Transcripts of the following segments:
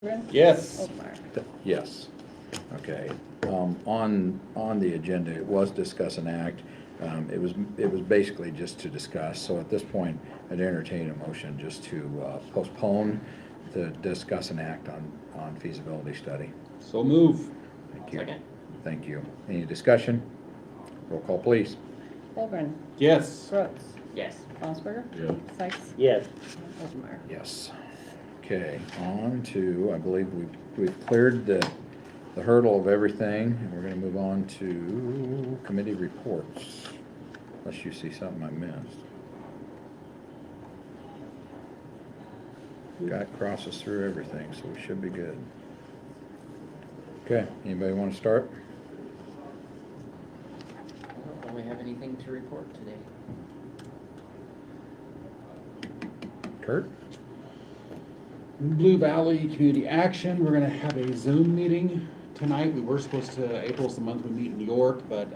Yes. Oldmeyer. Yes. Okay. On the agenda, it was discuss an act. It was basically just to discuss. So at this point, I'd entertain a motion just to postpone the discuss an act on feasibility study. So move. Thank you. Second. Thank you. Any discussion? Roll call, please. Holgren. Yes. Brooks. Yes. Osberger. Yeah. Sykes. Yes. Oldmeyer. Yes. Okay, on to, I believe we've cleared the hurdle of everything, and we're gonna move on to committee reports. Unless you see something I missed. Guy crosses through everything, so we should be good. Okay, anybody wanna start? Don't we have anything to report today? Kurt? Blue Valley Community Action, we're gonna have a Zoom meeting tonight. We were supposed to, April's the month we meet in New York, but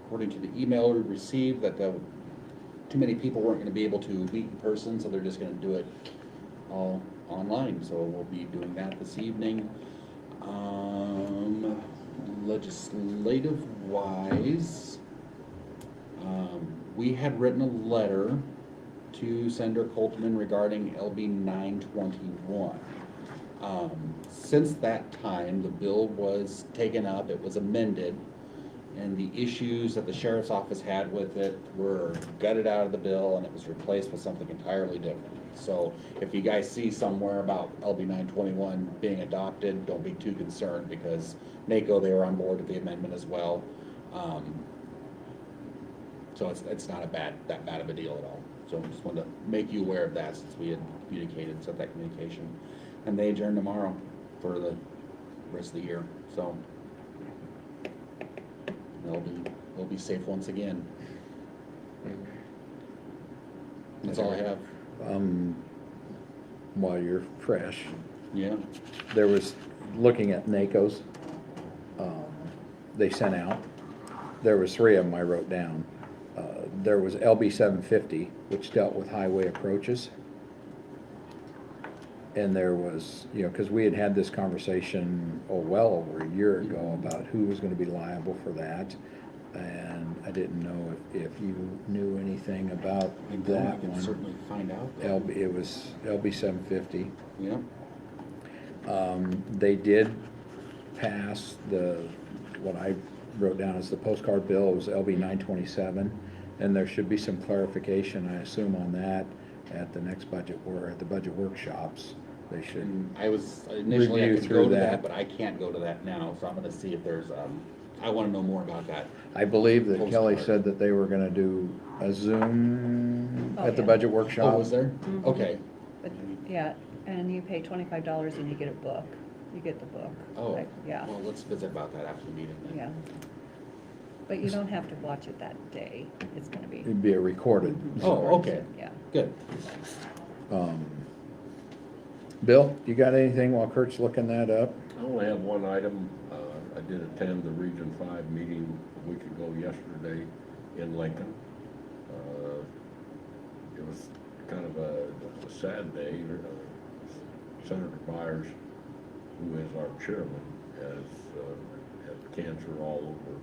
according to the email we received, that too many people weren't gonna be able to meet in person, so they're just gonna do it all online. So we'll be doing that this evening. Legislative wise, we had written a letter to Senator Coltman regarding LB 921. Since that time, the bill was taken up, it was amended, and the issues that the sheriff's office had with it were gutted out of the bill, and it was replaced with something entirely different. So if you guys see somewhere about LB 921 being adopted, don't be too concerned, because NACO, they were on board with the amendment as well. So it's not that bad of a deal at all. So I just wanted to make you aware of that, since we had communicated, set that communication. And they adjourn tomorrow for the rest of the year, so they'll be safe once again. That's all I have. While you're fresh, Yeah. there was, looking at NACO's, they sent out, there was 3 of them I wrote down. There was LB 750, which dealt with highway approaches. And there was, because we had this conversation, well over a year ago, about who was gonna be liable for that. And I didn't know if you knew anything about I that can one. certainly find out. It was LB 750. Yeah. They did pass what I wrote down as the postcard bill. It was LB 927, and there should be some clarification, I assume, on that at the next budget, or at the budget workshops. They should. And I was, initially I Review could through go to that. that, but I can't go to that now, so I'm gonna see if there's, I wanna know more about that. I believe that Kelly Postcard. said that they were gonna do a Zoom Oh, at the yeah. budget workshop. Oh, was there? Mhm. Okay. But, yeah, and you pay $25 and you get a book. You get the book. Oh, Like, yeah, well, let's visit about that after the meeting then. yeah. But you don't have to watch it that day. It's gonna be, It'd be a recorded. Oh, okay, yeah. good. Bill, you got anything while Kurt's looking that up? I only have one item. I did attend the Region 5 meeting a week ago yesterday in Lincoln. It was kind of a sad day. Senator Byers, who is our chairman, has had cancer all over.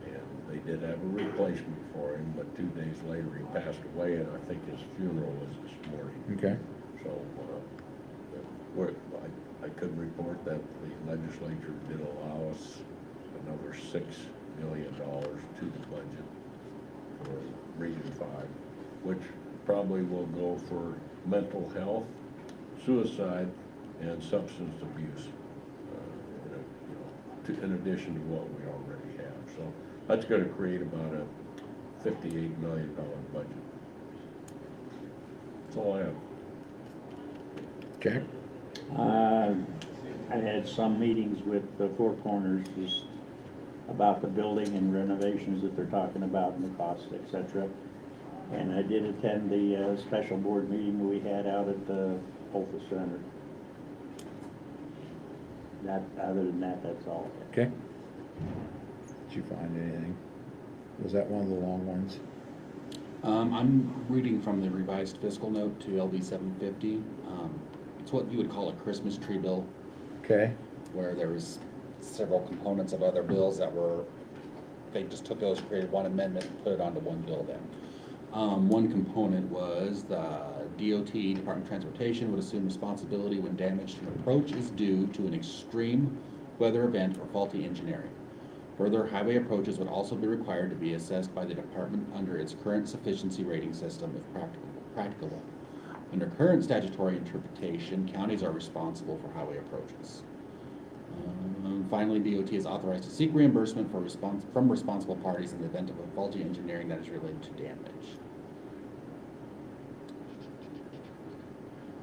And they did have a replacement for him, but 2 days later he passed away, and I think his funeral is this morning. Okay. So, I could report that the legislature did allow us another $6 million to the budget for Region 5, which probably will go for mental health, suicide, and substance abuse, in addition to what we already have. So that's going to create about a $58 million budget. That's all I have. Jack? I had some meetings with the Four Corners just about the building and renovations that they're talking about and the cost, et cetera. And I did attend the special board meeting we had out at the Olfa Center. Other than that, that's all. Okay. Did you find anything? Was that one of the long ones? I'm reading from the revised fiscal note to LB 750. it's what you would call a Christmas tree bill, Okay, where there was several components of other bills that were, they just took those, created one amendment, and put it onto one bill then. One component was the DOT, Department of Transportation, would assume responsibility when damage to an approach is due to an extreme weather event or faulty engineering. Further, highway approaches would also be required to be assessed by the department under its current sufficiency rating system if practicable. Under current statutory interpretation, counties are responsible for highway approaches. Finally, DOT is authorized to seek reimbursement from responsible parties in the event of a faulty engineering that is related to damage.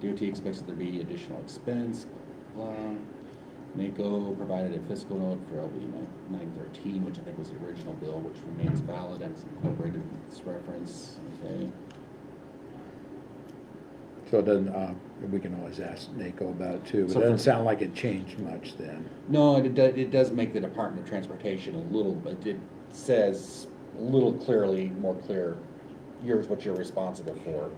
DOT expects that there be additional expense. NACO provided a fiscal note for LB 913, which I think was the original bill, which remains valid and is incorporated in this reference. Okay. so it doesn't, we can always ask NACO about it too, but So it doesn't for- sound like it changed much then. No, it does make the Department of Transportation a little, but it says a little clearly, more clear, here's what you're responsible for,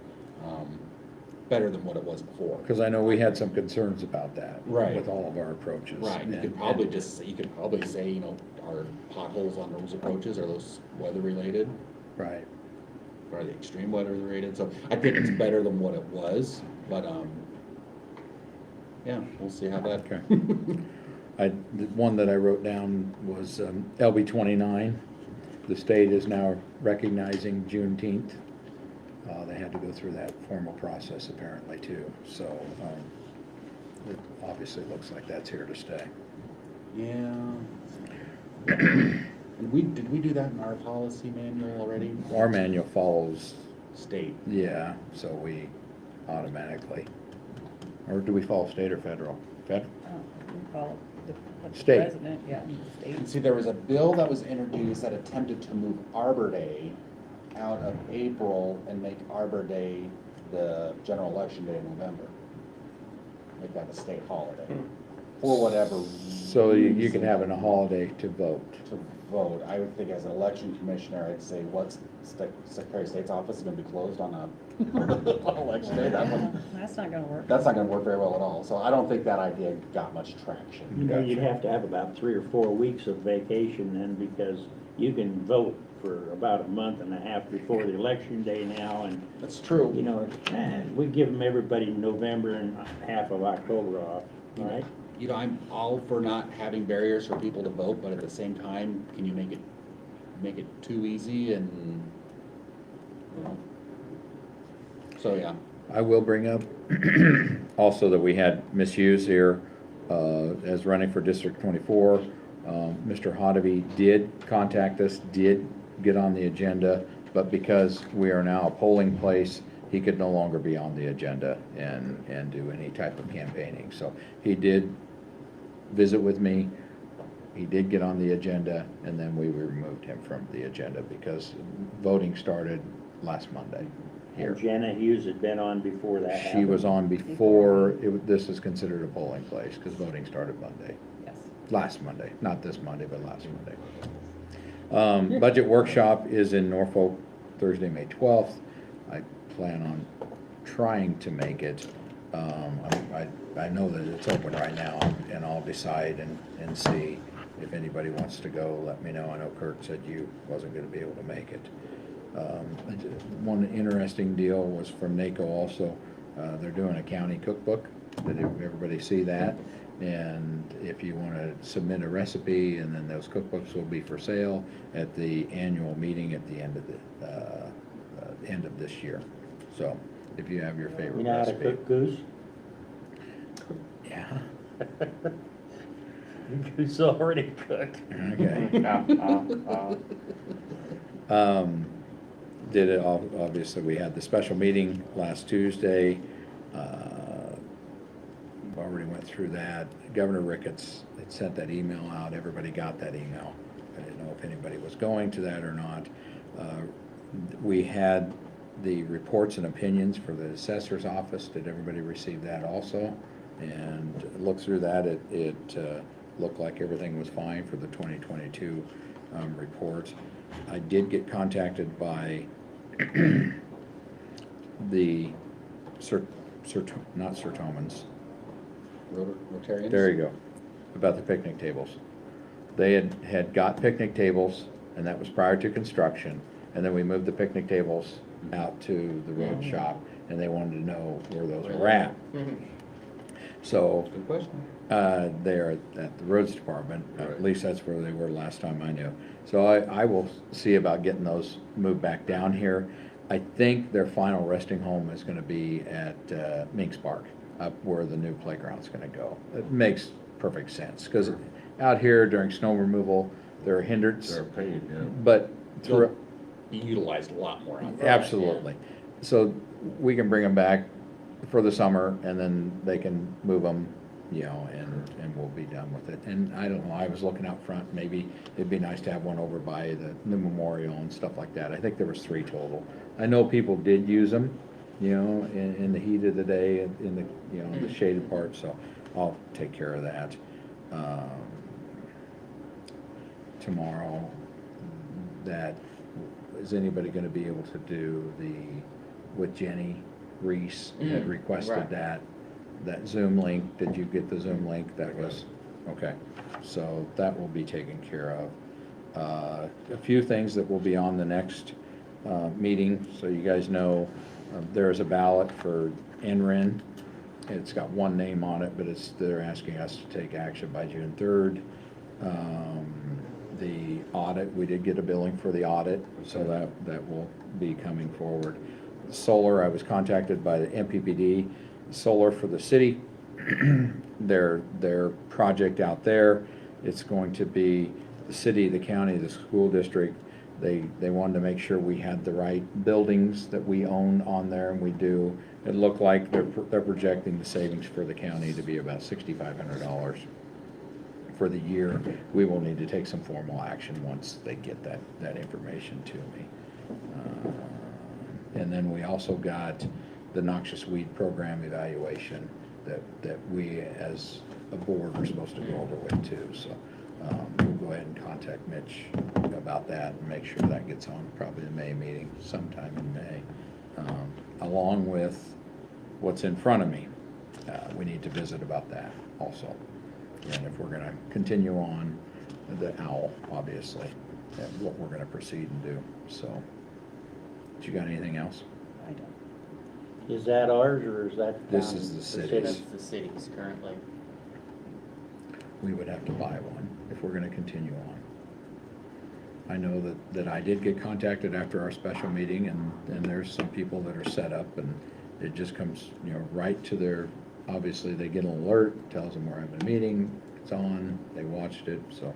better than what it was before. Because I know we had some concerns about that. Right. With all of our approaches. Right, you And- could probably you could probably say, you know, are potholes on those approaches, are those weather related? Right. Are they extreme weather related? So I think it's better than what it was, but, yeah, we'll see how that. Okay. The one that I wrote down was LB 29. The state is now recognizing Juneteenth. They had to go through that formal process apparently too, so it obviously looks like that's here to stay. Yeah. And did we do that in our policy manual already? Our manual follows, State. yeah, so we automatically, or do we follow state or federal? Federal? We call it the State. president, yeah, the And state. see, there was a bill that was introduced that attempted to move Arbor Day out of April and make Arbor Day the general election day in November. Make that a state holiday, for whatever So you can have reason. a holiday to vote. To vote, I would think as an election commissioner, I'd say, what's Secretary of State's office is gonna be closed on on election day? That's not gonna work. That's not gonna work very well at all, so I don't think that idea got much traction. You know, you'd have to have about 3 or 4 weeks of vacation then, because you can vote for about a month and a half before the election day now, and, That's true. you know, we give them everybody November and half of October off, all right? You know, I'm all for not having barriers for people to vote, but at the same time, can you make it too easy and, you know? So, yeah. I will bring up also that we had misuse here as running for District 24. Mr. Hodeby did contact us, did get on the agenda, but because we are now a polling place, he could no longer be on the agenda and do any type of campaigning. So he did visit with me, he did get on the agenda, and then we removed him from the agenda because voting started last Monday here. And Jenna Hughes had been on before that She happened. was on before, this is considered a polling place, because voting started Monday, Yes. last Monday, not this Monday, but last Monday. Budget workshop is in Norfolk Thursday, May 12th. I plan on trying to make it. I know that it's open right now, and I'll decide and see if anybody wants to go, let me know. I know Kurt said you wasn't gonna be able to make it. One interesting deal was from NACO also. They're doing a county cookbook. Did everybody see that? And if you want to submit a recipe, and then those cookbooks will be for sale at the annual meeting at the end of this year. So if you have your You favorite know how to recipe. cook goose? Yeah, Goose already cooked. okay. Did it, obviously, we had the special meeting last Tuesday. Already went through that. Governor Ricketts had sent that email out. Everybody got that email. I didn't know if anybody was going to that or not. We had the reports and opinions for the assessor's office. Did everybody receive that also? And looked through that. It looked like everything was fine for the 2022 report. I did get contacted by the not Sir Tomans, Rotarians? There you go, about the picnic tables. They had got picnic tables, and that was prior to construction, and then we moved the picnic tables out to the road shop, and they wanted to know where those were at. So, Good question. they're at the roads department, at Right. least that's where they were last time I knew. So I will see about getting those moved back down here. I think their final resting home is gonna be at Minks Park, up where the new playground's gonna go. It makes perfect sense, cause out here during snow removal, they're a hindrance, They're paying, yeah. but through, Be utilized a lot more out there. absolutely. So we can bring them back for the summer, and then they can move them, you know, and we'll be done with it. And I don't know, I was looking out front, maybe it'd be nice to have one over by the memorial and stuff like that. I think there was 3 total. I know people did use them, you know, in the heat of the day, in the, you know, the shaded part, so I'll take care of that. Tomorrow, is anybody gonna be able to do with Jenny Reese had requested right. that Zoom link? Did you get the Zoom link? That was, okay, so that will be taken care of. A few things that will be on the next meeting, so you guys know, there's a ballot for NREN. It's got one name on it, but they're asking us to take action by June 3rd. The audit, we did get a billing for the audit, so that will be coming forward. Solar, I was contacted by the MPPD, solar for the city, their project out there. It's going to be the city, the county, the school district. They wanted to make sure we had the right buildings that we own on there, and we do. It looked like they're projecting the savings for the county to be about $6,500 for the year. We will need to take some formal action once they get that information to me. And then we also got the noxious weed program evaluation that we as a board are supposed to go over with too. So we'll go ahead and contact Mitch about that and make sure that gets on probably the May meeting, sometime in May. Along with what's in front of me, we need to visit about that also. And if we're gonna continue on the OWL, obviously, and what we're gonna proceed and do, so. You got anything else? I don't. Is that ours, or is that? This is the city's. That's the city's currently. We would have to buy one if we're gonna continue on. I know that I did get contacted after our special meeting, and there's some people that are set up, and it just comes, you know, right to their, obviously, they get an alert, tells them we're having a meeting, it's on, they watched it, so.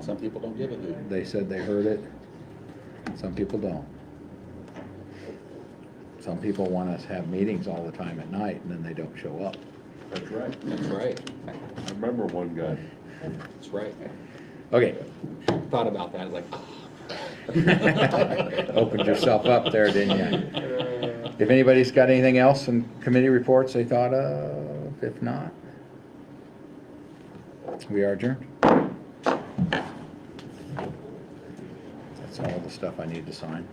Some people don't give a hoot. They said they heard it, some people don't. Some people want us to have meetings all the time at night, and then they don't show up. That's right. That's right. I remember one guy. That's right. Okay. Thought about that, like, Opened yourself up there, didn't you? If anybody's got anything else in committee reports they thought of, if not, we are adjourned. That's all the stuff I need to sign.